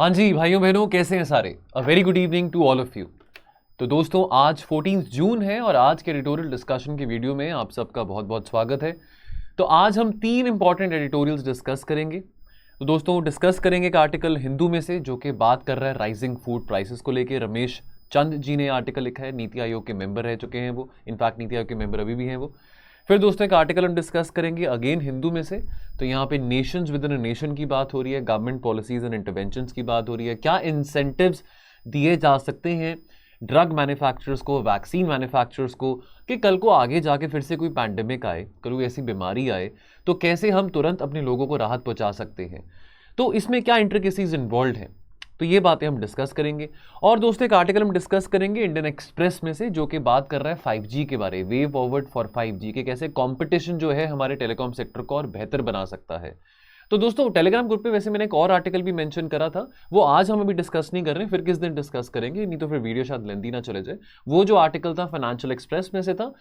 हाँ जी भाइयों बहनों, कैसे हैं सारे। A very good evening to all of you. तो दोस्तों आज 14 जून है और आज के एडिटोरियल डिस्कशन की वीडियो में आप सबका बहुत बहुत स्वागत है। तो आज हम 3 इंपॉर्टेंट एडिटोरियल्स डिस्कस करेंगे। तो दोस्तों डिस्कस करेंगे एक आर्टिकल हिंदू में से जो कि बात कर रहा है राइजिंग फूड प्राइसेस को लेके। रमेश चंद जी ने आर्टिकल लिखा है, नीति आयोग के मेंबर रह चुके हैं वो, इनफैक्ट नीति आयोग के मेंबर अभी भी हैं वो। फिर दोस्तों एक आर्टिकल हम डिस्कस करेंगे अगेन हिंदू में से। तो यहाँ पे Nations within a nation की बात हो रही है, गवर्नमेंट पॉलिसीज एंड इंटरवेंशंस की बात हो रही है, क्या इंसेंटिव्स दिए जा सकते हैं ड्रग मैन्युफैक्चरर्स को, वैक्सीन मैन्युफैक्चरर्स को, कि कल को आगे जाके फिर से कोई पैंडेमिक आए, कोई ऐसी बीमारी आए तो कैसे हम तुरंत अपने लोगों को राहत पहुंचा सकते हैं। तो इसमें क्या इंट्रिकेसीज इन्वॉल्व हैं, तो ये बातें हम डिस्कस करेंगे। और दोस्तों एक आर्टिकल हम डिस्कस करेंगे इंडियन एक्सप्रेस में से जो कि बात कर रहा है 5G के बारे, वे फॉरवर्ड फॉर 5G के कैसे कंपटीशन जो है हमारे टेलीकॉम सेक्टर को और बेहतर बना सकता है। तो दोस्तों टेलीग्राम ग्रुप पे वैसे मैंने एक और आर्टिकल भी मेंशन करा था, वो आज हम अभी डिस्कस नहीं कर रहे हैं, फिर किस दिन डिस्कस करेंगे, नहीं तो फिर वीडियो शायद लेंदी ना चले जाए। वो जो आर्टिकल था फाइनेंशियल एक्सप्रेस में से था,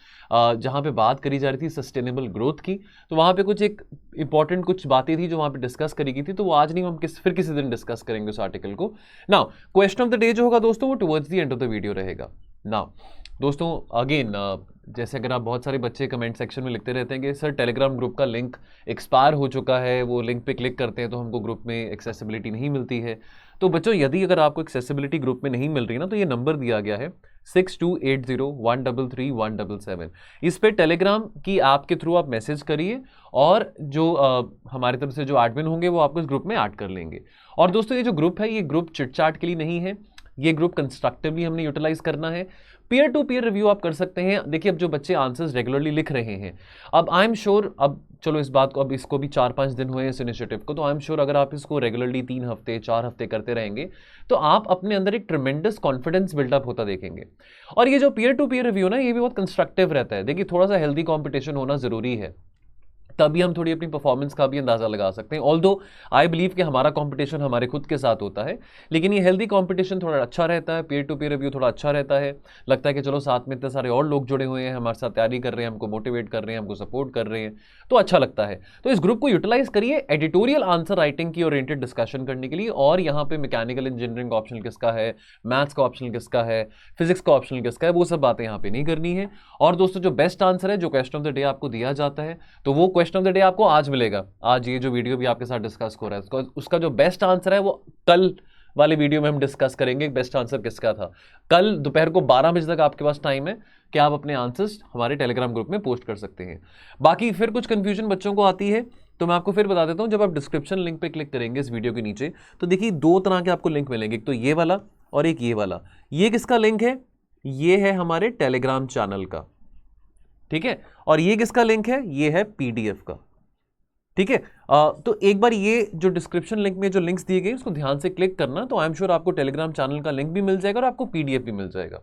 जहां पे बात करी जा रही थी सस्टेनेबल ग्रोथ की। तो वहां पे कुछ एक इंपॉर्टेंट कुछ बातें थी जो वहां पे डिस्कस करी गई थी, तो वो आज नहीं, हम फिर किसी दिन डिस्कस करेंगे उस आर्टिकल को। Now question of the day जो होगा दोस्तों वो towards the end of the video रहेगा। नाउ दोस्तों अगेन जैसे अगर आप, बहुत सारे बच्चे कमेंट सेक्शन में लिखते रहते हैं कि सर टेलीग्राम ग्रुप का लिंक एक्सपायर हो चुका है, वो लिंक पे क्लिक करते हैं तो हमको ग्रुप में एक्सेसिबिलिटी नहीं मिलती है। तो बच्चों यदि अगर आपको एक्सेसिबिलिटी ग्रुप में नहीं मिल रही ना, तो ये नंबर दिया गया है 6280133177। इस पे टेलीग्राम की ऐप के थ्रू आप मैसेज करिए और जो हमारी तरफ से जो एडमिन होंगे वो आपको इस ग्रुप में ऐड कर लेंगे। और दोस्तों ये जो ग्रुप है ये ग्रुप चिटचाट के लिए नहीं है, ये ग्रुप कंस्ट्रक्टिवली हमने यूटिलाइज करना है। पीयर टू पीयर रिव्यू आप कर सकते हैं। देखिए अब जो बच्चे आंसर्स रेगुलरली लिख रहे हैं, अब आई एम श्योर, अब चलो इस बात को, अब इसको भी 4-5 दिन हुए इस इनिशिएटिव को, तो आई एम श्योर अगर आप इसको रेगुलरली 3 हफ्ते 4 हफ्ते करते रहेंगे तो आप अपने अंदर एक ट्रिमेंडस कॉन्फिडेंस बिल्डअप होता देखेंगे। और ये जो पीयर टू पीयर रिव्यू ना, ये भी बहुत कंस्ट्रक्टिव रहता है। देखिए थोड़ा सा हेल्दी कॉम्पिटिशन होना जरूरी है, तभी हम थोड़ी अपनी परफॉर्मेंस का भी अंदाजा लगा सकते हैं। ऑल्दो आई बिलीव कि हमारा कंपटीशन हमारे खुद के साथ होता है, लेकिन ये हेल्दी कंपटीशन थोड़ा अच्छा रहता है, पीयर टू पीयर रिव्यू थोड़ा अच्छा रहता है। लगता है कि चलो साथ में इतने सारे और लोग जुड़े हुए हैं, हमारे साथ तैयारी कर रहे हैं, हमको मोटिवेट कर रहे हैं, हमको सपोर्ट कर रहे हैं, तो अच्छा लगता है। तो इस ग्रुप को यूटिलाइज करिए एडिटोरियल आंसर राइटिंग की ओरिएंटेड डिस्कशन करने के लिए। और यहाँ पे मैकेनिकल इंजीनियरिंग का ऑप्शनल किसका है, मैथ्स का ऑप्शनल किसका है, फिजिक्स का ऑप्शनल किसका है, वो सब बातें यहाँ पे नहीं करनी है। और दोस्तों जो बेस्ट आंसर है, जो क्वेश्चन ऑफ द डे आपको दिया जाता है, तो वो क्वेश्चन ऑफ द डे आपको आज मिलेगा। आज ये जो वीडियो भी आपके साथ डिस्कस हो रहा है उसका जो बेस्ट आंसर है वो कल वाले वीडियो में हम डिस्कस करेंगे बेस्ट आंसर किसका था। कल दोपहर को 12 बजे तक आपके पास टाइम है कि आप अपने आंसर्स हमारे टेलीग्राम ग्रुप में पोस्ट कर सकते हैं। बाकी फिर कुछ कंफ्यूजन बच्चों को आती है तो मैं आपको फिर बता देता हूं। जब आप डिस्क्रिप्शन लिंक पे क्लिक करेंगे इस वीडियो के नीचे, तो देखिए 2 तरह के आपको लिंक मिलेंगे, एक तो ये वाला और एक ये वाला। ये किसका लिंक है? ये है हमारे टेलीग्राम चैनल का, ठीक है। और ये किसका लिंक है? ये है पीडीएफ का, ठीक है। तो एक बार ये जो डिस्क्रिप्शन लिंक में जो लिंक्स दिए गए उसको ध्यान से क्लिक करना, तो आई एम श्योर आपको टेलीग्राम चैनल का लिंक भी मिल जाएगा और आपको पीडीएफ भी मिल जाएगा।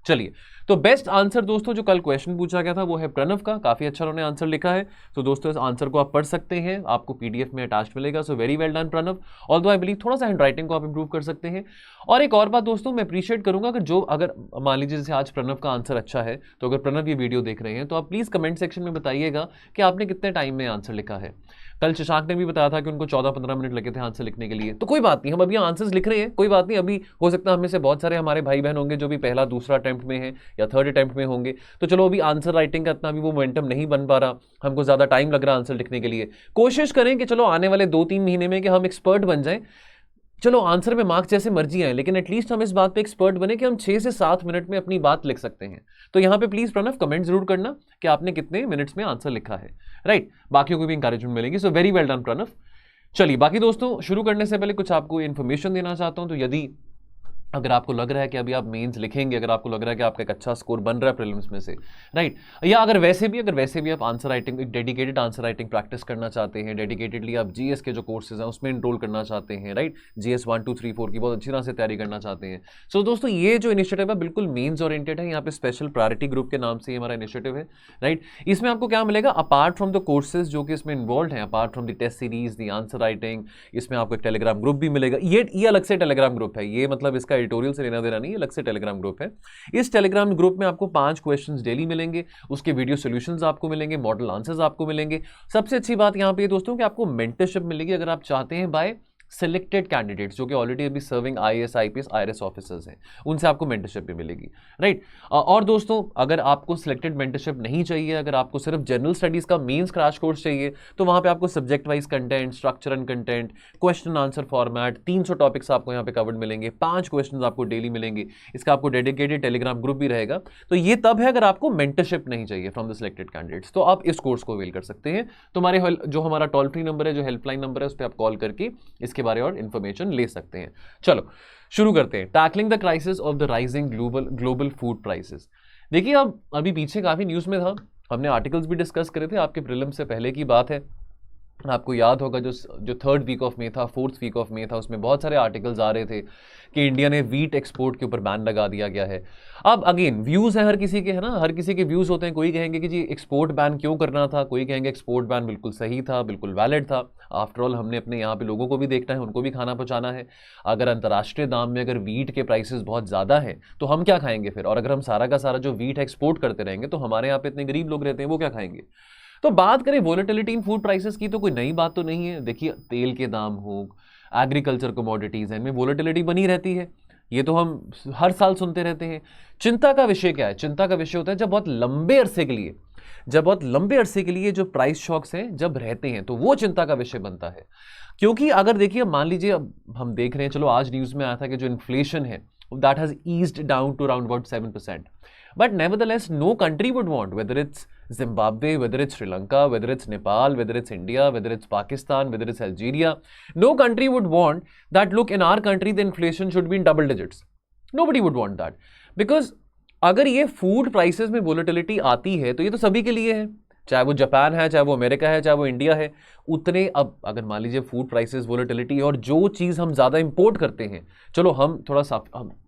चलिए, तो बेस्ट आंसर दोस्तों जो कल क्वेश्चन पूछा गया था वो है प्रणव का, काफी अच्छा उन्होंने आंसर लिखा है। तो दोस्तों इस आंसर को आप पढ़ सकते हैं, आपको पीडीएफ में अटैच मिलेगा। So very well done Pranav. Although I believe थोड़ा सा हैंड राइटिंग को आप इंप्रूव कर सकते हैं। और एक और बात दोस्तों, मैं अप्रिशिएट करूंगा अगर मान लीजिए जैसे आज प्रणव का आंसर अच्छा है, तो अगर प्रणव ये वीडियो देख रहे हैं तो आप प्लीज कमेंट सेक्शन में बताइएगा कि आपने कितने टाइम में आंसर लिखा है। कल शशांक ने भी बताया था कि उनको 14-15 मिनट लगे थे आंसर लिखने के लिए, तो कोई बात नहीं, हम अभी आंसर्स लिख रहे हैं, कोई बात नहीं। अभी हो सकता है हमें से बहुत सारे हमारे भाई बहन होंगे जो भी पहला दूसरा अटेम्प्ट में है या थर्ड अटेम्प्ट में होंगे, तो चलो अभी आंसर राइटिंग का इतना भी वो मोमेंटम नहीं बन पा रहा, हमको ज्यादा टाइम लग रहा है आंसर लिखने के लिए। कोशिश करें कि चलो आने वाले 2-3 महीने में कि हम एक्सपर्ट बन जाएं। चलो आंसर में मार्क्स जैसे मर्जी आए, लेकिन एटलीस्ट हम इस बात पे एक्सपर्ट बने कि हम 6 से 7 मिनट में अपनी बात लिख सकते हैं। तो यहां पे प्लीज प्रणव कमेंट जरूर करना कि आपने कितने मिनट्स में आंसर लिखा है, राइट। बाकियों को भी इंकरेजमेंट मिलेगी। So very well done Pranav. चलिए बाकी दोस्तों शुरू करने से पहले कुछ आपको इन्फॉर्मेशन देना चाहता हूं। तो यदि अगर आपको लग रहा है कि अभी आप मेंस लिखेंगे, अगर आपको लग रहा है कि आपका एक अच्छा स्कोर बन रहा है प्रीलिम्स में से, राइट, या अगर वैसे भी आप आंसर राइटिंग, एक डेडिकेटेड आंसर राइटिंग प्रैक्टिस करना चाहते हैं, डेडिकेटेडली आप जीएस के जो कोर्सेज हैं उसमें इनरोल करना चाहते हैं, राइट, जीएस 1 2 3 4 की बहुत अच्छी तरह से तैयारी करना चाहते हैं। सो दोस्तों ये जो इनिशिएटिव है बिल्कुल मेंस ओरिएंटेड है। यहाँ पे स्पेशल प्रायोरिटी ग्रुप के नाम से हमारा इनिशिएटिव है, राइट। इसमें आपको क्या मिलेगा अपार्ट फ्रॉम द कोर्सेज जो कि इसमें इन्वॉल्व हैं, apart from the test series, the answer writing, इसमें आपको एक टेलीग्राम ग्रुप भी मिलेगा। ये अलग से टेलीग्राम ग्रुप है, ये मतलब इसका एडिटोरियल से लेना देना नहीं, अलग से टेलीग्राम ग्रुप है। इस टेलीग्राम ग्रुप में आपको 5 क्वेश्चंस डेली मिलेंगे, उसके वीडियो सॉल्यूशंस आपको मिलेंगे, मॉडल आंसर्स आपको मिलेंगे। सबसे अच्छी बात यहां पे दोस्तों कि आपको मेंटरशिप मिलेगी अगर आप चाहते हैं बाय सिलेक्टेड कैंडिडेट्स जो कि ऑलरेडी अभी serving IAS IPS IRS officers हैं, उनसे आपको मेंटरशिप भी मिलेगी, राइट। और दोस्तों अगर आपको सिलेक्टेड मेंटरशिप नहीं चाहिए, अगर आपको सिर्फ जनरल स्टडीज का मेंस क्रैश कोर्स चाहिए, तो वहां पे आपको subject wise content, structure and content, question answer format, 300 topics आपको यहाँ पे कवर्ड मिलेंगे, 5 क्वेश्चन आपको डेली मिलेंगे, इसका आपको डेडिकेटेड टेलीग्राम ग्रुप भी रहेगा। तो ये तब है अगर आपको मेंटरशिप नहीं चाहिए फ्रॉम द सिलेक्टेड कैंडिडेट्स, तो आप इस कोर्स को अवेल कर सकते हैं। तुम्हारे जो हमारा टोल फ्री नंबर है, जो हेल्पलाइन नंबर है, उस पर आप कॉल करके इसके बारे और इंफॉर्मेशन ले सकते हैं। चलो शुरू करते हैं। Tackling the crisis of the rising global food prices. देखिए अब अभी पीछे काफी न्यूज में था, हमने आर्टिकल्स भी डिस्कस करे थे, आपके प्रीलिम से पहले की बात है। आपको याद होगा जो 3rd वीक ऑफ मे था, 4th वीक ऑफ मे था, उसमें बहुत सारे आर्टिकल्स आ रहे थे कि इंडिया ने वीट एक्सपोर्ट के ऊपर बैन लगा दिया गया है। अब अगेन व्यूज़ हैं हर किसी के, है ना, हर किसी के व्यूज़ होते हैं। कोई कहेंगे कि जी एक्सपोर्ट बैन क्यों करना था, कोई कहेंगे एक्सपोर्ट बैन बिल्कुल सही था, बिल्कुल वैलिड था। आफ्टर ऑल हमने अपने यहाँ पे लोगों को भी देखना है, उनको भी खाना पहुँचाना है। अगर अंतर्राष्ट्रीय दाम में अगर वीट के प्राइसेस बहुत ज़्यादा हैं तो हम क्या खाएंगे फिर? और अगर हम सारा का सारा जो वीट एक्सपोर्ट करते रहेंगे तो हमारे यहाँ पे इतने गरीब लोग रहते हैं, वो क्या खाएंगे? तो बात करें वोलेटिलिटी इन फूड प्राइसेस की, तो कोई नई बात तो नहीं है। देखिए तेल के दाम हो, एग्रीकल्चर कमोडिटीज हैं, इनमें वोलेटिलिटी बनी रहती है, ये तो हम हर साल सुनते रहते हैं। चिंता का विषय क्या है? चिंता का विषय होता है जब बहुत लंबे अरसे के लिए जो प्राइस शॉक्स हैं जब रहते हैं, तो वो चिंता का विषय बनता है। क्योंकि अगर देखिए मान लीजिए अब हम देख रहे हैं, चलो आज न्यूज में आया था कि जो इन्फ्लेशन है that has eased down to around about 7%. But nevertheless, no country would want, whether it's Zimbabwe, whether it's Sri Lanka, whether it's Nepal, whether it's India, whether it's Pakistan, whether it's Algeria, no country would want that, look, in our country, the inflation should be in double digits. Nobody would want that. Because अगर ये food prices में volatility आती है तो ये तो सभी के लिए है, चाहे वो जापान है, चाहे वो अमेरिका है, चाहे वो इंडिया है, उतने। अब अगर मान लीजिए फूड प्राइसेस वोलेटिलिटी और जो चीज़ हम ज़्यादा इंपोर्ट करते हैं, चलो हम थोड़ा सा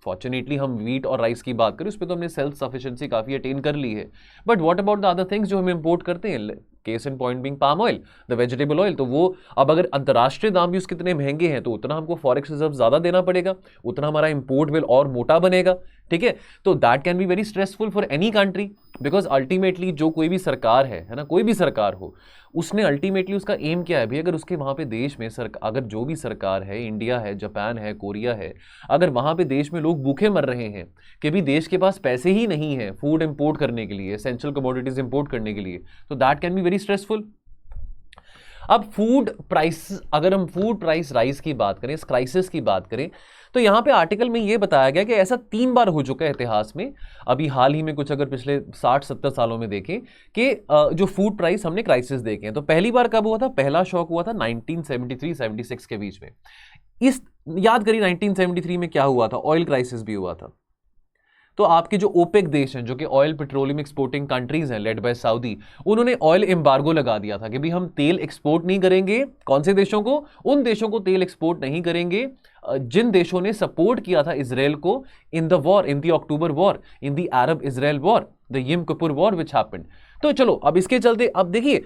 फॉर्चुनेटली हम वीट और राइस की बात करें, उस पर तो हमने सेल्फ सफिशिएंसी काफ़ी अटेन कर ली है। But what about the other things जो हम इंपोर्ट करते हैं, case in point being palm oil, the vegetable oil, तो वो अब अगर अंतर्राष्ट्रीय दाम भी उसके इतने महंगे हैं तो उतना हमको फॉरेक्स रिजर्व ज़्यादा देना पड़ेगा, उतना हमारा इंपोर्ट बिल और मोटा बनेगा, ठीक है। तो that can be very stressful for any country, because ultimately जो कोई भी सरकार है ना, कोई भी सरकार हो, उसने अल्टीमेटली उसका एम क्या है भी, अगर उसके वहाँ पे देश में अगर जो भी सरकार है, इंडिया है, जापान है, कोरिया है, अगर वहाँ पे देश में लोग भूखे मर रहे हैं कि भी देश के पास पैसे ही नहीं है फूड इंपोर्ट करने के लिए, एसेंशियल कमोडिटीज इंपोर्ट करने के लिए, तो that can be very stressful. अब फूड प्राइस, अगर हम फूड प्राइस राइज की बात करें, इस क्राइसिस की बात करें, तो यहाँ पे आर्टिकल में ये बताया गया कि ऐसा 3 बार हो चुका है इतिहास में। अभी हाल ही में कुछ अगर पिछले 60-70 सालों में देखें कि जो फूड प्राइस हमने क्राइसिस देखे हैं, तो पहली बार कब हुआ था? पहला शॉक हुआ था 1973-76 के बीच में। इस याद करिए 1973 में क्या हुआ था? ऑयल क्राइसिस भी हुआ था। तो आपके जो ओपेक देश हैं, जो कि ऑयल पेट्रोलियम एक्सपोर्टिंग कंट्रीज हैं, लेड बाय सऊदी, उन्होंने ऑयल एम्बार्गो लगा दिया था कि भी हम तेल एक्सपोर्ट नहीं करेंगे। कौन से देशों को? उन देशों को तेल एक्सपोर्ट नहीं करेंगे जिन देशों ने सपोर्ट किया था इजराइल को in the war, in the October war, in the Arab Israel war, the Yom Kippur war which happened. तो चलो अब इसके चलते, अब देखिए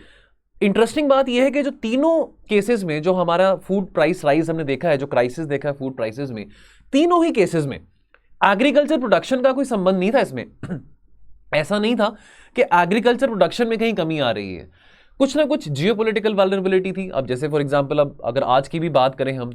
इंटरेस्टिंग बात यह है कि जो तीनों केसेस में जो हमारा फूड प्राइस राइज हमने देखा है, जो क्राइसिस देखा है फूड प्राइसेस में, तीनों ही केसेस में एग्रीकल्चर प्रोडक्शन का कोई संबंध नहीं था इसमें। ऐसा नहीं था कि एग्रीकल्चर प्रोडक्शन में कहीं कमी आ रही है, कुछ ना कुछ जियोपॉलिटिकल वल्नरेबिलिटी थी। अब जैसे फॉर एग्जांपल, अब अगर आज की भी बात करें हम, तो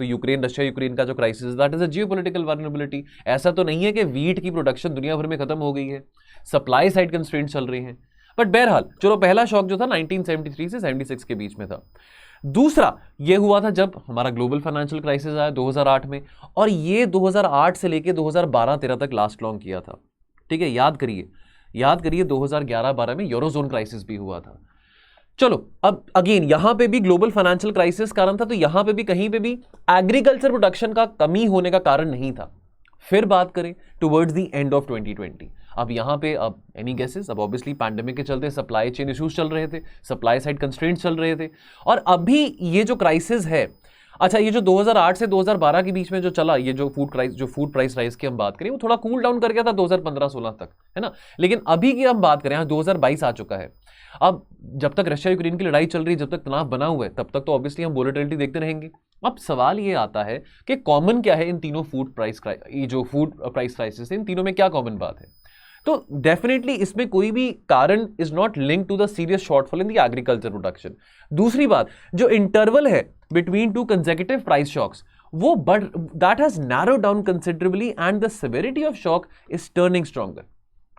रशिया यूक्रेन का जो crisis, that is a geopolitical vulnerability. ऐसा तो नहीं है कि वीट की प्रोडक्शन दुनिया भर में खत्म हो गई है, सप्लाई साइड कंस्ट्रेंट चल रही हैं। बट बहरहाल चलो, पहला शॉक जो था 1973 से 76 के बीच में था। दूसरा ये हुआ था जब हमारा ग्लोबल फाइनेंशियल क्राइसिस आया 2008 में, और ये 2008 से लेके 2012-13 तक लास्ट लॉन्ग किया था, ठीक है। याद करिए 2011-12 में यूरोजोन क्राइसिस भी हुआ था। चलो अब अगेन यहां पे भी ग्लोबल फाइनेंशियल क्राइसिस कारण था, तो यहां पे भी कहीं पे भी एग्रीकल्चर प्रोडक्शन का कमी होने का कारण नहीं था। फिर बात करें टुवर्ड्स द एंड ऑफ 2020, अब यहाँ पे अब एनी गेसेस, अब ऑब्वियसली पैंडेमिक के चलते सप्लाई चेन इश्यूज चल रहे थे, सप्लाई साइड कंस्ट्रेंट्स चल रहे थे, और अभी ये जो क्राइसिस है, अच्छा ये जो 2008 से 2012 के बीच में जो चला, ये जो फूड प्राइस राइज की हम बात करें, वो थोड़ा कूल डाउन कर गया था 2015-16 तक, है ना। लेकिन अभी की हम बात करें, 2022 आ चुका है। अब जब तक रशिया यूक्रेन की लड़ाई चल रही है, जब तक तनाव बना हुआ है, तब तक तो ऑब्वियसली हम वोलेटिलिटी देखते रहेंगे। अब सवाल ये आता है कि कॉमन क्या है इन तीनों फूड प्राइस क्राइसिस, इन तीनों में क्या कॉमन बात है? तो डेफिनेटली इसमें कोई भी कारण is not link to the serious shortfall in the agriculture production. दूसरी बात, जो इंटरवल है between two consecutive price shocks वो that has narrow down considerably and the severity of shock is turning stronger.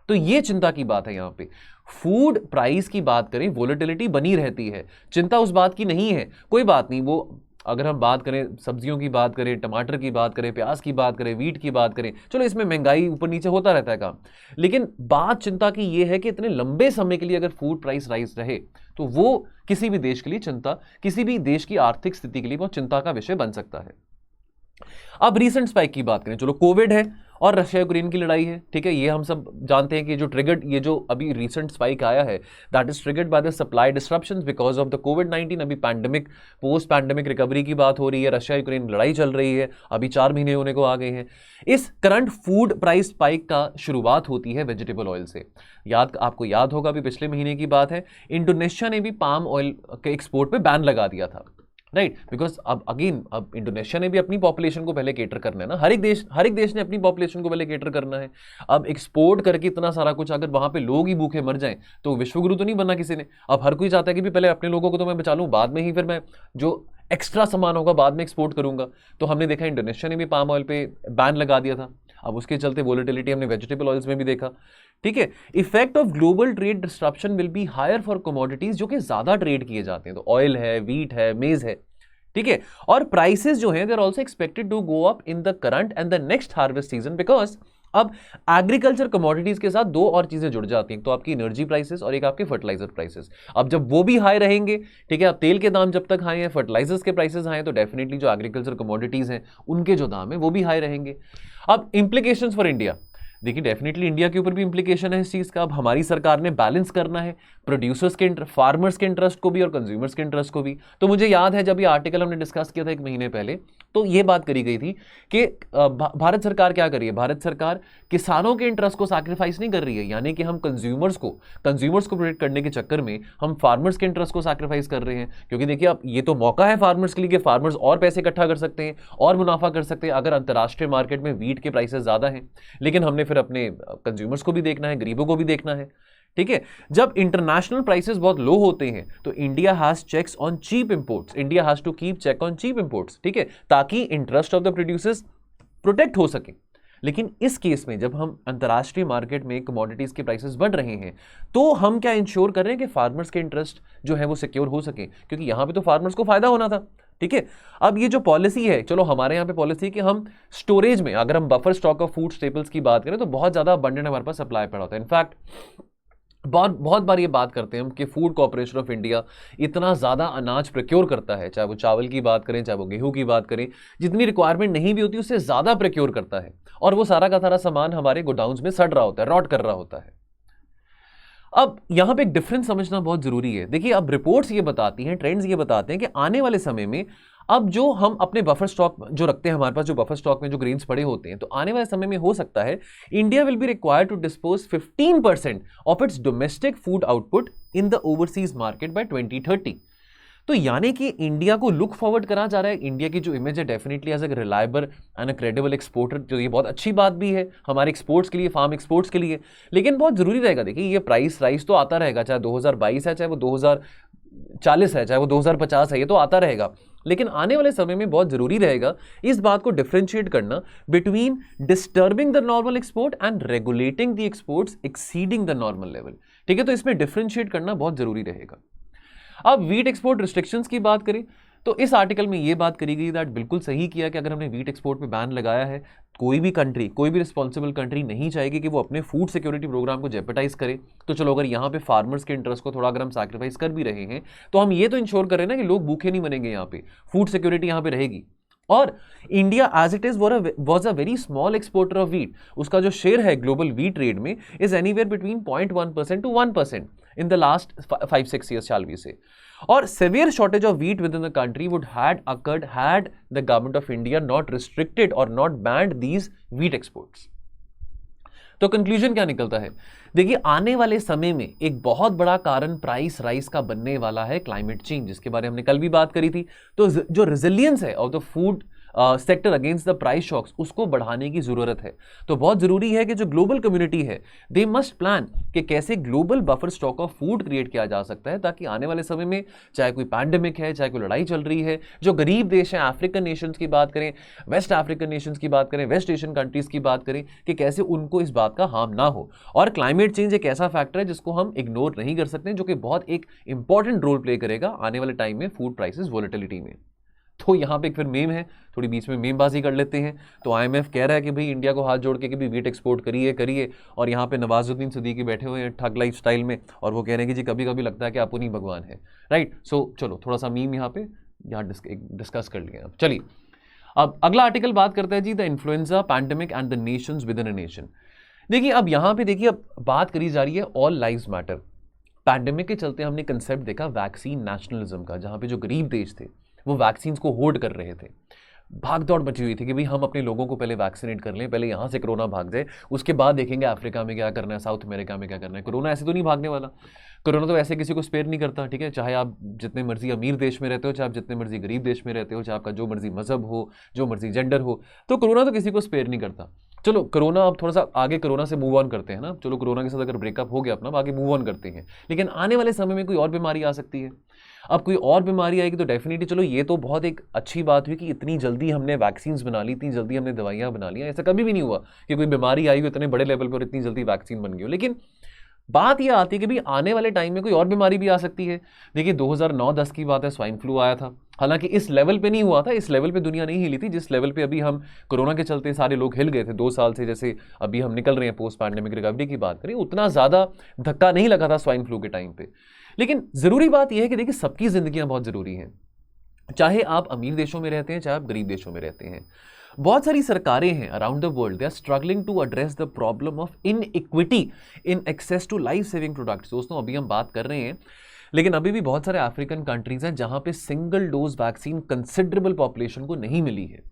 तो ये चिंता की बात है। यहां पे फूड प्राइस की बात करें, वोलेटिलिटी बनी रहती है, चिंता उस बात की नहीं है। कोई बात नहीं, वो अगर हम बात करें सब्जियों की बात करें, टमाटर की बात करें, प्याज की बात करें, वीट की बात करें, चलो इसमें महंगाई ऊपर नीचे होता रहता है काम, लेकिन बात चिंता की यह है कि इतने लंबे समय के लिए अगर फूड प्राइस राइज रहे तो वो किसी भी देश के लिए चिंता, किसी भी देश की आर्थिक स्थिति के लिए बहुत चिंता का विषय बन सकता है। अब रीसेंट स्पाइक की बात करें, चलो कोविड है और रशिया यूक्रेन की लड़ाई है, ठीक है, ये हम सब जानते हैं कि ये जो अभी रीसेंट स्पाइक आया है that is triggered by the supply disruptions because of the कोविड-19। अभी पैंडेमिक, पोस्ट पैंडेमिक रिकवरी की बात हो रही है, रशिया यूक्रेन लड़ाई चल रही है, अभी 4 महीने होने को आ गए हैं। इस करंट फूड प्राइस स्पाइक का शुरुआत होती है वेजिटेबल ऑयल से। आपको याद होगा, अभी पिछले महीने की बात है, इंडोनेशिया ने भी पाम ऑयल के एक्सपोर्ट पे बैन लगा दिया था, राइट, बिकॉज अब इंडोनेशिया ने भी अपनी पॉपुलेशन को पहले केटर करना है ना, हर एक देश ने अपनी पॉपुलेशन को पहले केटर करना है। अब एक्सपोर्ट करके इतना सारा कुछ, अगर वहां पे लोग ही भूखे मर जाएं तो विश्वगुरु तो नहीं बनना किसी ने। अब हर कोई चाहता है कि भी पहले अपने लोगों को तो मैं बचा लूं, बाद में ही फिर मैं जो एक्स्ट्रा सामान होगा बाद में एक्सपोर्ट करूंगा। तो हमने देखा इंडोनेशिया ने भी पाम ऑयल पे बैन लगा दिया था, अब उसके चलते वोलेटिलिटी हमने वेजिटेबल ऑयल्स में भी देखा, ठीक है। Effect of global trade disruption will be higher for commodities जो कि ज्यादा ट्रेड किए जाते हैं, तो ऑयल है, वीट है, मेज है, ठीक है। और प्राइसेस जो हैं they are also expected to go up in the current and the next harvest season, because अब एग्रीकल्चर कमोडिटीज के साथ दो और चीजें जुड़ जाती हैं, तो आपकी एनर्जी प्राइसेस और एक आपके फर्टिलाइजर प्राइसेस। अब जब वो भी हाई रहेंगे, ठीक है, अब तेल के दाम जब तक हाई हैं, फर्टिलाइजर्स के प्राइसेस हाई हैं, तो डेफिनेटली जो एग्रीकल्चर कमोडिटीज हैं उनके जो दाम है वो भी हाई रहेंगे। अब इंप्लीकेशंस फॉर इंडिया, देखिए डेफिनेटली इंडिया के ऊपर भी इंप्लीकेशन है इस चीज का। अब हमारी सरकार ने बैलेंस करना है प्रोड्यूसर्स के, फार्मर्स के इंटरेस्ट को भी और कंज्यूमर्स के इंटरेस्ट को भी। तो मुझे याद है जब ये आर्टिकल हमने डिस्कस किया था 1 महीने पहले, तो ये बात करी गई थी कि भारत सरकार क्या कर रही है, भारत सरकार किसानों के इंटरेस्ट को सैक्रिफाइस नहीं कर रही है, यानी कि हम कंज्यूमर्स को प्रोटेक्ट करने के चक्कर में हम फार्मर्स के इंटरेस्ट को सैक्रिफाइस कर रहे हैं। क्योंकि देखिए अब ये तो मौका है फार्मर्स के लिए कि फार्मर्स और पैसे इकट्ठा कर सकते हैं और मुनाफा कर सकते हैं अगर अंतर्राष्ट्रीय मार्केट में वीट के प्राइसेस ज्यादा हैं, लेकिन हमने फिर अपने कंज्यूमर्स को भी देखना है, गरीबों को भी देखना है, ठीक है। जब इंटरनेशनल प्राइसेस बहुत लो होते हैं तो India has checks on cheap imports, India has to keep check on cheap imports, ठीक है, ताकि interest of the producers protect हो सके। लेकिन इस केस में जब हम अंतर्राष्ट्रीय मार्केट में कमोडिटीज के प्राइसेस बढ़ रहे हैं तो हम क्या इंश्योर कर रहे हैं कि फार्मर्स के इंटरेस्ट जो है वो सिक्योर हो सके, क्योंकि यहां पे तो फार्मर्स को फायदा होना था, ठीक है। अब ये जो पॉलिसी है, चलो हमारे यहाँ पे पॉलिसी कि हम स्टोरेज में, अगर हम buffer stock of food staples की बात करें तो बहुत ज्यादा अबंडेंट हमारे पास सप्लाई पड़ा होता है। इनफैक्ट बहुत बार ये बात करते हैं हम कि फूड कॉर्पोरेशन ऑफ इंडिया इतना ज़्यादा अनाज प्रोक्योर करता है, चाहे वो चावल की बात करें, चाहे वो गेहूं की बात करें, जितनी रिक्वायरमेंट नहीं भी होती उससे ज़्यादा प्रोक्योर करता है, और वो सारा का सारा सामान हमारे गोडाउन्स में सड़ रहा होता है, रॉट कर रहा होता है। अब यहां पे एक डिफरेंस समझना बहुत जरूरी है। देखिए अब रिपोर्ट्स ये बताती हैं, ट्रेंड्स ये बताते हैं कि आने वाले समय में अब जो हम अपने बफर स्टॉक जो रखते हैं, हमारे पास जो बफर स्टॉक में जो ग्रेन्स पड़े होते हैं, तो आने वाले समय में हो सकता है India will be required to dispose 15% of its domestic food output in the overseas market by 2030। तो यानी कि इंडिया को लुक फॉरवर्ड करा जा रहा है। इंडिया की जो इमेज है definitely as a reliable and a credible exporter, जो ये बहुत अच्छी बात भी है हमारे एक्सपोर्ट्स के लिए, फार्म एक्सपोर्ट्स के लिए। लेकिन बहुत जरूरी रहेगा, देखिए ये प्राइस राइज तो आता रहेगा, चाहे 2022 है, चाहे वो 2040 है, चाहे वो 2050 है, ये तो आता रहेगा। लेकिन आने वाले समय में बहुत जरूरी रहेगा इस बात को डिफरेंशिएट करना between disturbing the normal export and regulating the exports exceeding the normal level, ठीक है। तो इसमें डिफरेंशिएट करना बहुत जरूरी रहेगा। अब वीट एक्सपोर्ट रिस्ट्रिक्शंस की बात करें तो इस आर्टिकल में यह बात करी गई दैट बिल्कुल सही किया कि अगर हमने वीट एक्सपोर्ट पे बैन लगाया है, कोई भी कंट्री, कोई भी रिस्पॉन्सिबल कंट्री नहीं चाहेगी कि वो अपने फूड सिक्योरिटी प्रोग्राम को जेपटाइज करे। तो चलो अगर यहाँ पे फार्मर्स के इंटरेस्ट को थोड़ा अगर हम सैक्रिफाइस कर भी रहे हैं तो हम ये तो इंश्योर कर रहे हैं ना कि लोग भूखे नहीं मरेंगे, यहाँ पे फूड सिक्योरिटी यहाँ पे रहेगी। और India as it is was a very small exporter of wheat, उसका जो शेयर है ग्लोबल वीट ट्रेड में is anywhere between 0.1% to 1% in the last 5-6 years, shall we say. और severe shortage of wheat within the country would had occurred had the government of India not restricted or not banned these wheat exports. तो conclusion क्या निकलता है, देखिए आने वाले समय में एक बहुत बड़ा कारण प्राइस राइज का बनने वाला है क्लाइमेट चेंज, जिसके बारे में हमने कल भी बात करी थी। तो जो रेजिलियंस है of the food sector against the price shocks, उसको बढ़ाने की जरूरत है। तो बहुत जरूरी है कि जो ग्लोबल कम्युनिटी है दे मस्ट प्लान कि कैसे global buffer stock of food create किया जा सकता है, ताकि आने वाले समय में चाहे कोई पैंडेमिक है, चाहे कोई लड़ाई चल रही है, जो गरीब देश हैं, अफ्रीकन नेशंस की बात करें, वेस्ट अफ्रीकन नेशंस की बात करें, वेस्ट एशियन कंट्रीज की बात करें, कि कैसे उनको इस बात का हार्म ना हो। और क्लाइमेट चेंज एक ऐसा फैक्टर है जिसको हम इग्नोर नहीं कर सकते, जो कि बहुत एक इंपॉर्टेंट रोल प्ले करेगा आने वाले टाइम में फूड प्राइसेस वोलेटिलिटी में। तो यहाँ पे एक फिर मेम है, थोड़ी बीच में मेमबाजी कर लेते हैं। तो आईएमएफ कह रहा है कि भाई इंडिया को हाथ जोड़ के कि भी वीट एक्सपोर्ट करिए, और यहाँ पे नवाजुद्दीन सिद्दीकी बैठे हुए हैं ठग लाइफ स्टाइल में, और वो कह रहे हैं कि जी कभी कभी लगता है कि आप नहीं भगवान है, राइट। सो चलो थोड़ा सा मीम यहाँ पे डिस्कस कर लिया। अब चलिए, अब अगला आर्टिकल बात करता है जी the influenza pandemic and the nations within a nation. देखिए अब यहाँ पे देखिए, अब बात करी जा रही है ऑल लाइव्स मैटर। पैंडेमिक के चलते हमने कंसेप्ट देखा वैक्सीन नेशनलिज्म का, जहाँ पे जो गरीब देश थे वो वैक्सीन को होल्ड कर रहे थे, भाग दौड़ मची हुई थी कि भाई हम अपने लोगों को पहले वैक्सीनेट कर लें, पहले यहाँ से कोरोना भाग जाए, उसके बाद देखेंगे अफ्रीका में क्या करना है, साउथ अमेरिका में क्या करना है। कोरोना ऐसे तो नहीं भागने वाला, कोरोना तो ऐसे किसी को स्पेयर नहीं करता, ठीक है। चाहे आप जितने मर्जी अमीर देश में रहते हो, चाहे आप जितने मर्जी गरीब देश में रहते हो, चाहे आपका जो मर्जी मजहब हो, जो मर्जी जेंडर हो, तो कोरोना तो किसी को स्पेयर नहीं करता। चलो कोरोना, अब थोड़ा सा आगे कोरोना से मूव ऑन करते हैं ना, चलो कोरोना के साथ अगर ब्रेकअप हो गया अपना, आगे मूव ऑन करते हैं। लेकिन आने वाले समय में कोई और बीमारी आ सकती है। अब कोई और बीमारी आएगी तो डेफिनेटली, चलो ये तो बहुत एक अच्छी बात हुई कि इतनी जल्दी हमने वैक्सीन बना ली, इतनी जल्दी हमने दवाइयाँ बना ली। ऐसा कभी भी नहीं हुआ कि कोई बीमारी आई हो इतने बड़े लेवल पर, इतनी जल्दी वैक्सीन बन गई हो। लेकिन बात यह आती है कि भाई आने वाले टाइम में कोई और बीमारी भी आ सकती है। देखिए 2009-10 की बात है, स्वाइन फ्लू आया था। हालांकि इस लेवल पे नहीं हुआ था, इस लेवल पे दुनिया नहीं हिली थी जिस लेवल पे अभी हम कोरोना के चलते सारे लोग हिल गए थे 2 साल से। जैसे अभी हम निकल रहे हैं पोस्ट पैंडेमिक रिकवरी की बात करें, उतना ज़्यादा धक्का नहीं लगा था स्वाइन फ्लू के टाइम पे। लेकिन ज़रूरी बात यह है कि देखिए सबकी ज़िंदगियाँ बहुत ज़रूरी हैं, चाहे आप अमीर देशों में रहते हैं, चाहे आप गरीब देशों में रहते हैं। बहुत सारी सरकारें हैं around the world, they are struggling to address the problem of inequity in access to life saving products. दोस्तों अभी हम बात कर रहे हैं, लेकिन अभी भी बहुत सारे अफ्रीकन कंट्रीज हैं जहां पे single dose vaccine considerable population को नहीं मिली है।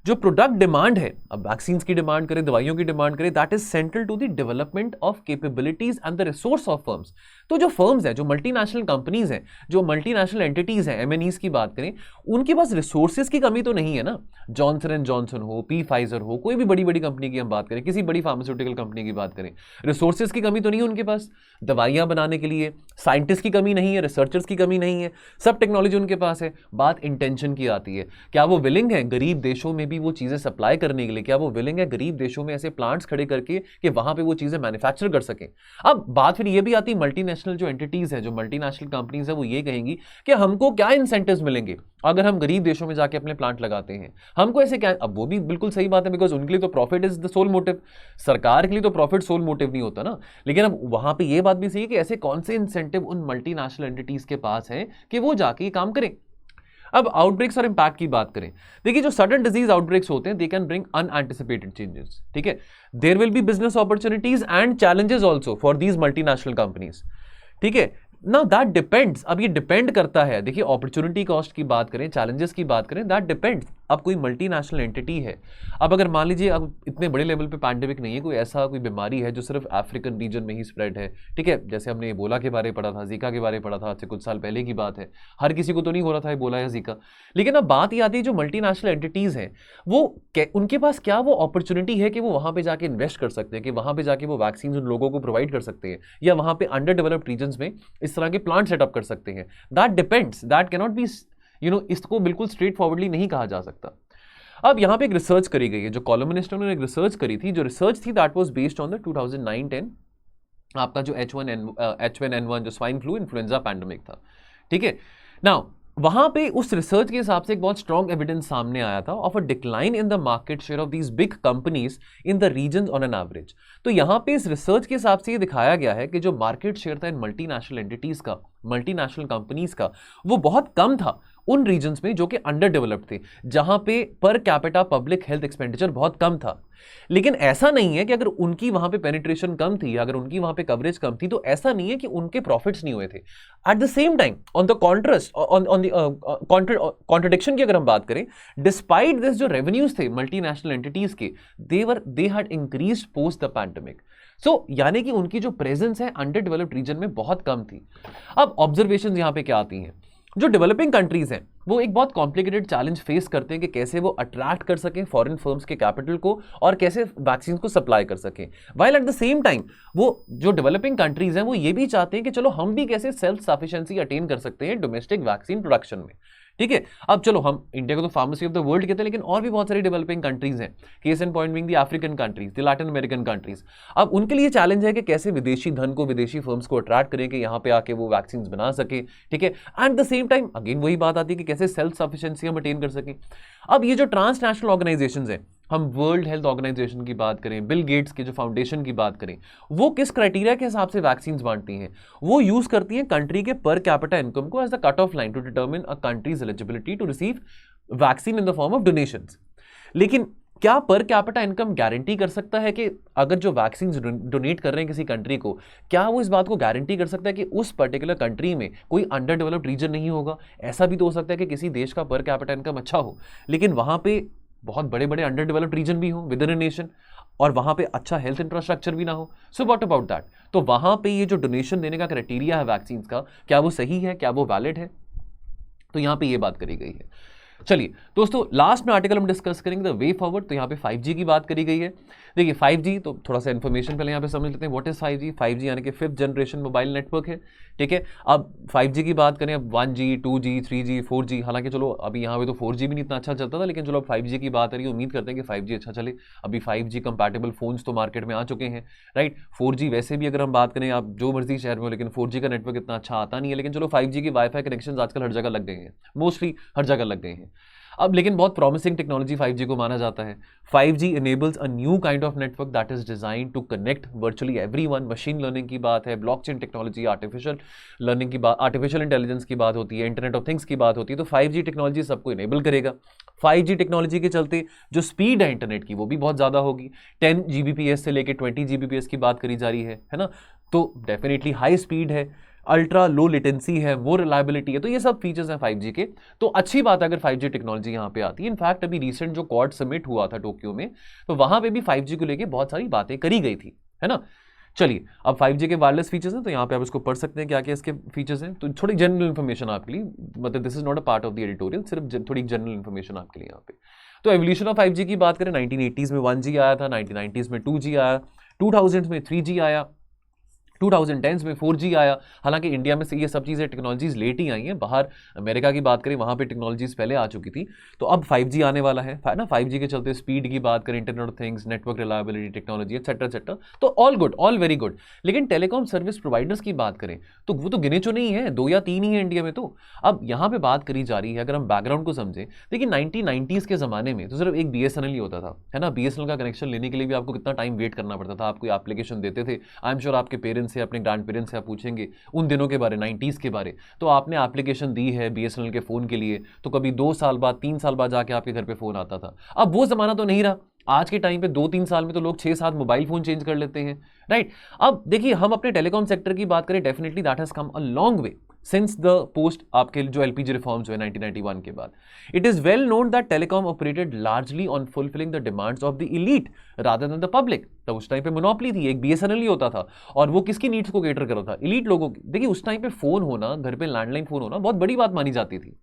जो प्रोडक्ट डिमांड है, अब वैक्सीन की डिमांड करें, दवाइयों की डिमांड करें, that is central to the development of capabilities and the resource of firms. तो जो फर्म्स हैं, जो मल्टीनेशनल कंपनीज हैं, जो मल्टीनेशनल एंटिटीज हैं, एमएनईज की बात करें, उनके पास रिसोर्सेज की कमी तो नहीं है ना। जॉनसन एंड जॉनसन हो, पी फाइजर हो, कोई भी बड़ी बड़ी कंपनी की हम बात करें, किसी बड़ी फार्मास्यूटिकल कंपनी की बात करें, रिसोर्सेज की कमी तो नहीं है उनके पास दवाइयां बनाने के लिए, साइंटिस्ट की कमी नहीं है, रिसर्चर्स की कमी नहीं है, सब टेक्नोलॉजी उनके पास है। बात इंटेंशन की आती है, क्या वो विलिंग है गरीब देशों में भी वो चीजें सप्लाई करने के लिए, क्या वो विलिंग है गरीब देशों में ऐसे प्लांट्स खड़े करके कि वहां पे वो चीजें मैन्युफैक्चर कर सकें। अब बात फिर ये भी आती है, मल्टीनेशनल जो एंटिटीज है, जो मल्टीनेशनल कंपनीज है, वो ये कहेंगी कि हमको क्या इंसेंटिव्स मिलेंगे अगर हम गरीब देशों में जाके अपने प्लांट लगाते हैं, हमको ऐसे क्या। अब वो भी बिल्कुल सही बात है, बिकॉज उनके लिए तो profit is the sole motive, सरकार के लिए तो प्रॉफिट सोल मोटिव नहीं होता ना। लेकिन अब वहां पे ये बात भी सही है कि ऐसे कौन से इंसेंटिव उन मल्टीनेशनल एंटिटीज के पास है कि वो जाके ये काम करें। अब आउटब्रेक्स और इंपैक्ट की बात करें, देखिए जो सडन डिजीज आउटब्रेक्स होते हैं, they can bring unanticipated changes, ठीक है। There will be business opportunities and challenges also for these multinational companies, ठीक है। नाउ दैट डिपेंड्स, अब ये डिपेंड करता है, देखिए अपॉर्चुनिटी कॉस्ट की बात करें, चैलेंजेस की बात करें, दैट डिपेंड्स। अब कोई मल्टीनेशनल एंटिटी है, अब अगर मान लीजिए अब इतने बड़े लेवल पे पैंडेमिक नहीं है, कोई ऐसा कोई बीमारी है जो सिर्फ अफ्रीकन रीजन में ही स्प्रेड है, ठीक है। जैसे हमने इबोला के बारे में पढ़ा था, जीका के बारे में पढ़ा था, आज से कुछ साल पहले की बात है। हर किसी को तो नहीं हो रहा था इबोला या जीका। लेकिन अब बात ये आती है जो मल्टीनेशनल एंटिटीज हैं, वो उनके पास क्या वो अपॉर्चुनिटी है कि वो वहां पे जाके इन्वेस्ट कर सकते हैं, कि वहां पे जाके वो वैक्सीन उन लोगों को प्रोवाइड कर सकते हैं, या वहां पे अंडर डेवलप्ड रीजन में इस तरह के प्लांट सेटअप कर सकते हैं। That depends, that cannot be, इसको बिल्कुल स्ट्रेट फॉरवर्डली नहीं कहा जा सकता। अब यहां पे एक रिसर्च करी गई है, जो कॉलमनिस्ट ने एक रिसर्च करी थी, जो रिसर्च थी that was based on the 2009-10 आपका जो H1N1 जो स्वाइन फ्लू इन्फ्लुएंजा पैंडेमिक था, ठीक है। नाउ वहां पे उस रिसर्च के हिसाब से एक बहुत स्ट्रॉन्ग एविडेंस सामने आया था of a decline in the market share of these big companies in the region on an average. तो यहां पे इस रिसर्च के हिसाब से ये दिखाया गया है कि जो मार्केट शेयर था इन मल्टीनेशनल एंटिटीज का, मल्टीनेशनल कंपनीज का, वो बहुत कम था उन रीजन्स में जो कि अंडर डेवलप्ड थे, जहां पे per capita public health expenditure बहुत कम था। लेकिन ऐसा नहीं है कि अगर उनकी वहां पे पेनिट्रेशन कम थी, अगर उनकी वहां पे कवरेज कम थी, तो ऐसा नहीं है कि उनके प्रॉफिट्स नहीं हुए थे। At the same time on the contrast, on the contradiction की अगर हम बात करें, डिस्पाइट दिस जो रेवेन्यूज थे मल्टीनेशनल एंटिटीज के, they had increased post the pandemic. So यानी कि उनकी जो प्रेजेंस है अंडर डेवलप्ड रीजन में बहुत कम थी। अब ऑब्जर्वेशंस यहां पे क्या आती हैं, जो डेवलपिंग कंट्रीज हैं वो एक बहुत कॉम्प्लिकेटेड चैलेंज फेस करते हैं कि कैसे वो अट्रैक्ट कर सकें फॉरेन फर्म्स के कैपिटल को और कैसे वैक्सीन को सप्लाई कर सकें, while at the same time वो जो डेवलपिंग कंट्रीज हैं वो ये भी चाहते हैं कि चलो हम भी कैसे सेल्फ सफिशिएंसी अटेन कर सकते हैं डोमेस्टिक वैक्सीन प्रोडक्शन में। ठीक है, अब चलो हम इंडिया को तो फार्मेसी ऑफ द वर्ल्ड कहते हैं, लेकिन और भी बहुत सारी डेवलपिंग कंट्रीज हैं, case and point being the African countries, the Latin American countries. अब उनके लिए चैलेंज है कि कैसे विदेशी धन को, विदेशी फर्म्स को अट्रैक्ट करें कि यहाँ पे आके वो वैक्सीन बना सके। ठीक है, eight the same time again वही बात आती है कि कैसे सेल्फ सफिशिएंसी हम अटेन कर सकें। अब ये जो ट्रांसनेशनल ऑर्गेनाइजेशंस हैं, हम वर्ल्ड हेल्थ ऑर्गेनाइजेशन की बात करें, बिल गेट्स की जो फाउंडेशन की बात करें, वो किस क्राइटेरिया के हिसाब से वैक्सीन बांटती हैं? वो यूज करती हैं कंट्री के पर कैपिटा इनकम को as the cut off line to determine a country's eligibility to receive vaccine in the form of donations. लेकिन क्या पर कैपिटा इनकम गारंटी कर सकता है कि अगर जो वैक्सीन डोनेट कर रहे हैं किसी कंट्री को, क्या वो इस बात को गारंटी कर सकता है कि उस पर्टिकुलर कंट्री में कोई अंडर डेवलप्ड रीजन नहीं होगा? ऐसा भी तो हो सकता है कि किसी देश का पर कैपिटा इनकम अच्छा हो, लेकिन वहां पे बहुत बड़े बड़े अंडर डेवलप्ड रीजन भी हो विद इन ए नेशन, और वहां पे अच्छा हेल्थ इंफ्रास्ट्रक्चर भी ना हो। So what about that? तो वहां पे ये जो डोनेशन देने का क्राइटेरिया है वैक्सीन का, क्या वो सही है, क्या वो वैलिड है? तो यहां पे ये बात करी गई है। चलिए दोस्तों, लास्ट में आर्टिकल हम डिस्कस करेंगे द वे फॉरवर्ड। तो यहाँ पे 5G की बात करी गई है। देखिए 5G, तो थोड़ा सा इन्फॉर्मेशन पहले यहाँ पे समझ लेते हैं। What is 5G? 5G यानी कि 5th जनरेशन मोबाइल नेटवर्क है। ठीक है, अब 5G की बात करें, अब 1G 2G 3G 4G, हालांकि चलो अभी यहाँ पे तो 4G भी नहीं इतना अच्छा चलता था, लेकिन चलो अब 5G की बात आ रही है, उम्मीद करते हैं कि 5G अच्छा चले। अभी 5G कंपैटिबल फोन्स तो मार्केट में आ चुके हैं, राइट। 4G वैसे भी अगर हम बात करें, आप जो मर्जी शहर में हो, लेकिन 4G का नेटवर्क इतना अच्छा आता नहीं है, लेकिन चलो 5G की वाईफाई कनेक्शन आजकल हर जगह लग गए हैं, मोस्टली हर जगह लग गए हैं। अब लेकिन बहुत प्रॉमिसिंग टेक्नोलॉजी 5G को माना जाता है। 5G enables a new kind of network that is designed to connect virtually everyone। Machine learning की बात है, ब्लॉकचेन टेक्नोलॉजी, आर्टिफिशियल लर्निंग की बात, आर्टिफिशियल इंटेलिजेंस की बात होती है, इंटरनेट ऑफ थिंग्स की बात होती है, तो 5G टेक्नोलॉजी सबको इनेबल करेगा। 5G टेक्नोलॉजी के चलते जो स्पीड है इंटरनेट की वो भी बहुत ज़्यादा होगी। 10 Gbps से लेकर 20 Gbps की बात करी जा रही है ना, तो डेफिनेटली हाई स्पीड है, अल्ट्रा लो लेटेंसी है, वो रिलायबिलिटी है, तो ये सब फीचर्स हैं 5G के। तो अच्छी बात है अगर 5G टेक्नोलॉजी यहाँ पे आती है। इनफैक्ट अभी रिसेंट जो क्वाड समिट हुआ था टोक्यो में, तो वहां पे भी 5G को लेके बहुत सारी बातें करी गई थी, है ना। चलिए, अब 5G के वायरलेस फीचर्स हैं, तो यहाँ पे आप इसको पढ़ सकते हैं क्या क्या इसके फीचर्स हैं। तो थोड़ी जनरल इन्फॉर्मेशन आपके लिए, मतलब this is not a part of the editorial, सिर्फ थोड़ी जनरल इन्फॉर्मेशन आपके लिए यहाँ पे। तो एवोल्यूशन ऑफ 5G की बात करें, 1980s में 1G आया था, 1990s में 2G आया, 2000s में 3G आया, 2010s में 4G आया। हालांकि इंडिया में से ये सब चीज़ें टेक्नोलॉजीज लेट ही आई हैं, बाहर अमेरिका की बात करें वहाँ पे टेक्नोलॉजीज पहले आ चुकी थी। तो अब 5G आने वाला है ना। 5G के चलते स्पीड की बात करें, internet of things, network reliability technology etcetera etcetera, तो all good, all very good. लेकिन टेलीकॉम सर्विस प्रोवाइडर्स की बात करें तो वो तो गिने चुने ही हैं, 2 या 3 ही है इंडिया में। तो अब यहाँ पे बात करी जा रही है, अगर हम बैकग्राउंड को समझें, देखिए 1990s के ज़माने में तो सिर्फ एक BSNL ही होता था, है ना। BSNL का कनेक्शन लेने के लिए भी आपको कितना टाइम वेट करना पड़ता था, आप कोई एप्लीकेशन देते थे। आई एम श्योर आपके पेरेंट्स से, अपने ग्रैंड पेरेंट्स से आप पूछेंगे उन दिनों के बारे, 90s के बारे, तो आपने एप्लीकेशन दी है BSNL के फ़ोन के लिए, तो कभी 2 साल बाद, 3 साल बाद जाके आपके घर पे फ़ोन आता था। अब वो ज़माना तो नहीं रहा। आज के टाइम पे 2-3 साल में तो लोग 6-7 मोबाइल फ़ोन चेंज कर लेते हैं, राइट। अब देखिए, हम अपने टेलीकॉम सेक्टर की बात करें, definitely that has come a long way since the post आपके जो LPG रिफॉर्म्स हुए 1991 के बाद। It is well known that telecom operated largely on fulfilling the demands of the elite rather than the public. तो उस time पे monopoly थी, एक BSNL ही होता था, और वो किसकी नीड्स को केटर कर रहा था? इलीट लोगों की। देखिए उस टाइम पे फ़ोन होना, घर पे लैंडलाइन फ़ोन होना बहुत बड़ी बात मानी जाती थी,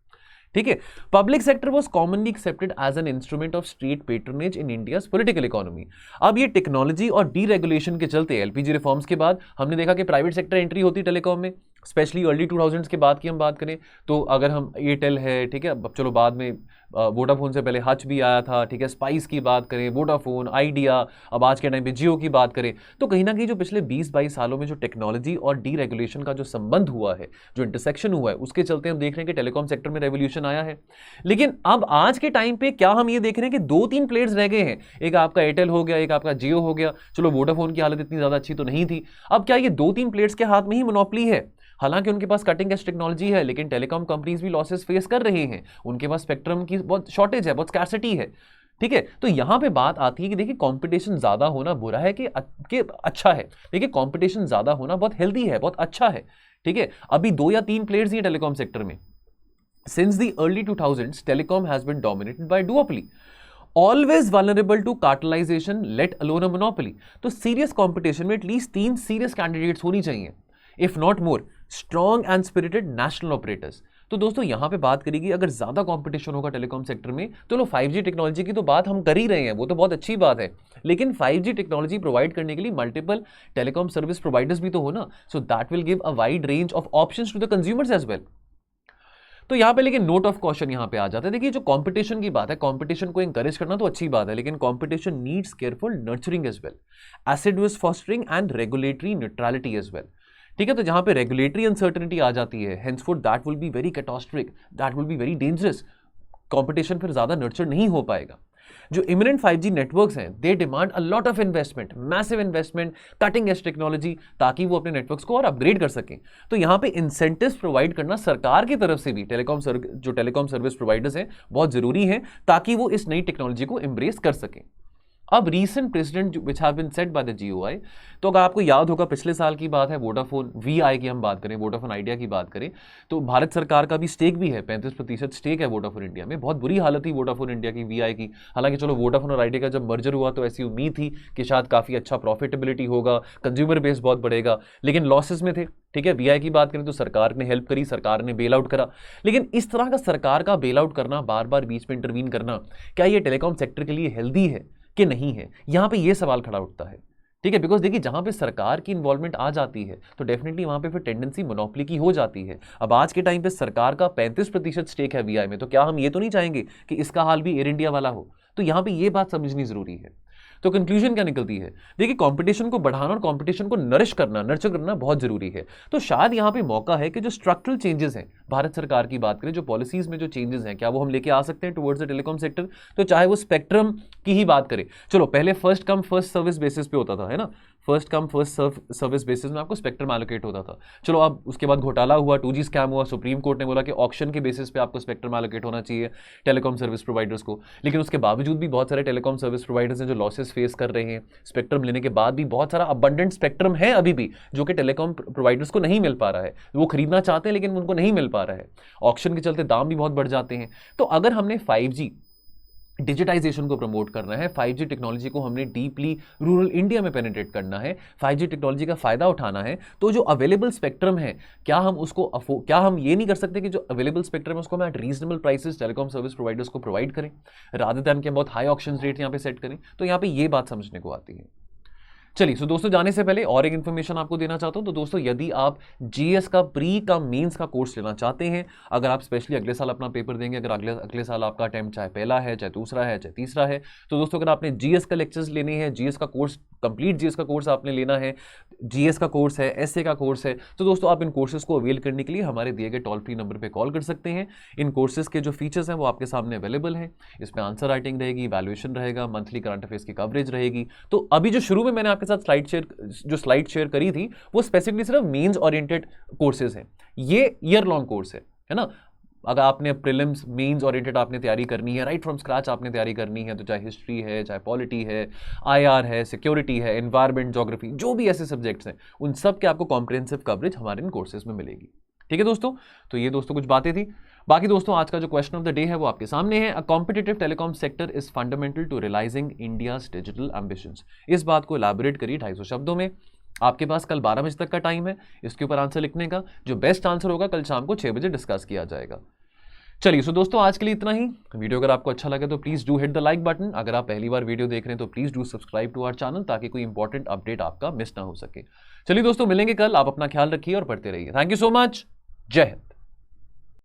ठीक है। Public sector was commonly accepted as an instrument of state patronage in India political economy. अब ये टेक्नोलॉजी और डीरेगुलेशन के चलते LPG रिफॉर्म्स के बाद हमने देखा कि प्राइवेट सेक्टर एंट्री होती टेलीकॉम में, स्पेशली अर्ली 2000s के बाद की हम बात करें तो अगर हम एयरटेल है, ठीक है, अब चलो बाद में वोडाफोन से पहले हच भी आया था, ठीक है, स्पाइस की बात करें, वोडाफोन, आइडिया, अब आज के टाइम पे जियो की बात करें, तो कहीं ना कहीं जो पिछले 20-22 सालों में जो टेक्नोलॉजी और डीरेगुलेशन का जो संबंध हुआ है, जो इंटरसेक्शन हुआ है, उसके चलते हम देख रहे हैं कि टेलीकॉम सेक्टर में रेवोल्यूशन आया है। लेकिन अब आज के टाइम पे क्या हम ये देख रहे हैं कि 2-3 प्लेयर्स रह गए हैं, एक आपका एयरटेल हो गया, एक आपका जियो हो गया, चलो वोडाफोन की हालत इतनी ज़्यादा अच्छी तो नहीं थी। अब क्या ये 2-3 प्लेयर्स के हाथ में ही मोनोपोली है? हालांकि उनके पास कटिंग एज टेक्नोलॉजी है, लेकिन टेलीकॉम कंपनीज भी लॉसेस फेस कर रहे हैं, उनके पास स्पेक्ट्रम की बहुत शॉर्टेज है, बहुत स्कैर्सिटी है, ठीक है। तो यहां पे बात आती है कि देखिए कंपटीशन ज्यादा होना बुरा है कि अच्छा है? देखिए कंपटीशन ज्यादा होना बहुत हेल्दी है, बहुत अच्छा है, ठीक है। अभी 2 या 3 प्लेयर्स ही टेलीकॉम सेक्टर में। Since the early 2000s telecom has been dominated by duopoly, always vulnerable to cartelization, let alone a monopoly। तो सीरियस कंपटीशन में एटलीस्ट 3 सीरियस कैंडिडेट्स होनी चाहिए, if not more, strong and spirited national operators. तो दोस्तों यहां पे बात करेगी, अगर ज्यादा कंपटीशन होगा टेलीकॉम सेक्टर में तो लो 5G टेक्नोलॉजी की तो बात हम कर ही रहे हैं, वो तो बहुत अच्छी बात है, लेकिन 5G टेक्नोलॉजी प्रोवाइड करने के लिए मल्टीपल टेलीकॉम सर्विस प्रोवाइडर्स भी तो हो ना, so that will give a wide range of options to the consumers as well. तो यहां पे लेकिन नोट ऑफ क्वेश्चन यहां पे आ जाता है। देखिए जो कंपटीशन की बात है, कंपटीशन को एनकरेज करना तो अच्छी बात है, लेकिन competition needs careful nurturing as well, assiduous fostering and regulatory neutrality as well. ठीक है, तो जहां पे रेगुलेटरी अनसर्टेनिटी आ जाती है, henceforth that will be very catastrophic, that will be very dangerous, competition फिर ज्यादा नर्चर नहीं हो पाएगा। जो इमिनेंट 5G नेटवर्क्स हैं, they demand a lot of investment, massive investment, cutting edge technology, ताकि वो अपने नेटवर्क्स को और अपग्रेड कर सकें। तो यहां पे इंसेंटिव्स प्रोवाइड करना सरकार की तरफ से भी जो टेलीकॉम सर्विस प्रोवाइडर्स हैं बहुत जरूरी है, ताकि वो इस नई टेक्नोलॉजी को एम्ब्रेस कर सकें। अब recent precedent which have been set by the GOI, तो अगर आपको याद होगा पिछले साल की बात है, वोडाफोन VI की हम बात करें, वोडाफोन आइडिया की बात करें, तो भारत सरकार का भी स्टेक भी है, 35% स्टेक है वोडाफोन इंडिया में। बहुत बुरी हालत थी वोडाफोन इंडिया की, VI की। हालांकि चलो वोडाफोन और आइडिया का जब मर्जर हुआ तो ऐसी उम्मीद थी कि शायद काफी अच्छा प्रॉफिटेबिलिटी होगा, कंज्यूमर बेस बहुत बढ़ेगा, लेकिन लॉसेस में थे। ठीक है, VI की बात करें तो सरकार ने हेल्प करी, सरकार ने बेल आउट करा, लेकिन इस तरह का सरकार का बेल आउट करना, बार बार बीच में इंटरवीन करना, क्या ये टेलीकॉम सेक्टर के लिए हेल्दी है कि नहीं है, यहां पे ये सवाल खड़ा उठता है। ठीक है, बिकॉज देखिए जहां पे सरकार की इन्वॉल्वमेंट आ जाती है तो डेफिनेटली वहां पे फिर टेंडेंसी मोनोपोली की हो जाती है। अब आज के टाइम पे सरकार का 35% स्टेक है VI में, तो क्या हम ये तो नहीं चाहेंगे कि इसका हाल भी एयर इंडिया वाला हो? तो यहां पे ये बात समझनी जरूरी है। तो कंक्लूजन क्या निकलती है? देखिए कंपटीशन को बढ़ाना और कंपटीशन को नर्चर करना बहुत जरूरी है। तो शायद यहां पे मौका है कि जो स्ट्रक्चरल चेंजेस हैं, भारत सरकार की बात करें, जो पॉलिसीज में जो चेंजेस हैं, क्या वो हम लेके आ सकते हैं टुवर्ड्स द टेलीकॉम सेक्टर? तो चाहे वो स्पेक्ट्रम की ही बात करें, चलो पहले first come first service basis पे होता था, है ना, first come first service basis में आपको स्पेक्ट्रम एलोकेट होता था। चलो अब उसके बाद घोटाला हुआ, 2G स्कैम हुआ, सुप्रीम कोर्ट ने बोला कि ऑक्शन के बेसिस पे आपको स्पेक्ट्रम एलोकेट होना चाहिए टेलीकॉम सर्विस प्रोवाइडर्स को। लेकिन उसके बावजूद भी बहुत सारे टेलीकॉम सर्विस प्रोवाइडर्स हैं जो लॉसेस फेस कर रहे हैं। स्पेक्ट्रम लेने के बाद भी बहुत सारा अबंडेंट स्पेक्ट्रम है अभी भी, जो कि टेलीकॉम प्रोवाइडर्स को नहीं मिल पा रहा है। वो खरीदना चाहते हैं लेकिन उनको नहीं मिल पा रहा है, ऑक्शन के चलते दाम भी बहुत बढ़ जाते हैं। तो अगर हमने 5G डिजिटाइजेशन को प्रमोट करना है, 5G टेक्नोलॉजी को हमने डीपली रूरल इंडिया में पेनिट्रेट करना है, 5G टेक्नोलॉजी का फायदा उठाना है, तो जो अवेलेबल स्पेक्ट्रम है, क्या हम ये नहीं कर सकते कि जो अवेलेबल स्पेक्ट्रम है उसको हम eight reasonable prices telecom service providers को प्रोवाइड करें, रादर दैन कि हम बहुत हाई ऑक्शन रेट यहाँ पे सेट करें? तो यहाँ पे ये बात समझने को आती है। चलिए सो दोस्तों, जाने से पहले और एक इन्फॉर्मेशन आपको देना चाहता हूं। तो दोस्तों यदि आप GS का प्री का मेंस का कोर्स लेना चाहते हैं, अगर आप स्पेशली अगले साल अपना पेपर देंगे, अगर अगले साल आपका अटेम्प्ट चाहे पहला है, चाहे दूसरा है, चाहे तीसरा है, तो दोस्तों अगर आपने GS का लेक्चर्स लेने हैं, GS का कोर्स कंप्लीट GS का कोर्स आपने लेना है, GS का कोर्स है, SA का कोर्स है, तो दोस्तों आप इन कोर्सेज को अवेल करने के लिए हमारे दिए गए टोल फ्री नंबर पर कॉल कर सकते हैं। इन कोर्सेज के जो फीचर्स हैं वो आपके सामने अवेलेबल हैं। इसमें आंसर राइटिंग रहेगी, वैल्यूएशन रहेगा, मंथली करंट अफेयर्स की कवरेज रहेगी। तो अभी जो शुरू में मैंने आपके साथ स्लाइड शेयर करी थी, वो स्पेसिफिकली सिर्फ मेंस ओरिएंटेड कोर्सेज हैं। ये ईयर लॉन्ग कोर्स है ना। अगर आपने प्रीलिम्स मेंस ओरिएंटेड आपने तैयारी करनी है, राइट फ्रॉम स्क्रैच आपने तैयारी करनी है, तो चाहे हिस्ट्री है, चाहे पॉलिटी है, IR है, सिक्योरिटी है, एनवायरमेंट, ज्योग्राफी, जो भी ऐसे सब्जेक्ट्स हैं, उन सब के आपको कॉम्प्रिहेंसिव कवरेज हमारे इन कोर्सेज में मिलेगी। ठीक है दोस्तों, तो ये दोस्तों कुछ बातें थी। बाकी दोस्तों आज का जो क्वेश्चन ऑफ द डे है वो आपके सामने है। A competitive telecom sector is fundamental to realising India's digital ambitions. इस बात को एलैबोरेट करिए 250 शब्दों में। आपके पास कल 12 बजे तक का टाइम है इसके ऊपर आंसर लिखने का। जो बेस्ट आंसर होगा कल शाम को 6 बजे डिस्कस किया जाएगा। चलिए सो दोस्तों आज के लिए इतना ही। वीडियो अगर आपको अच्छा लगे तो please do hit the like button. अगर आप पहली बार वीडियो देख रहे हैं तो please do subscribe to our channel, ताकि कोई इंपॉर्टेंट अपडेट आपका मिस ना हो सके। चलिए दोस्तों मिलेंगे कल, आप अपना ख्याल रखिए और पढ़ते रहिए। Thank you so much. जय हिंद।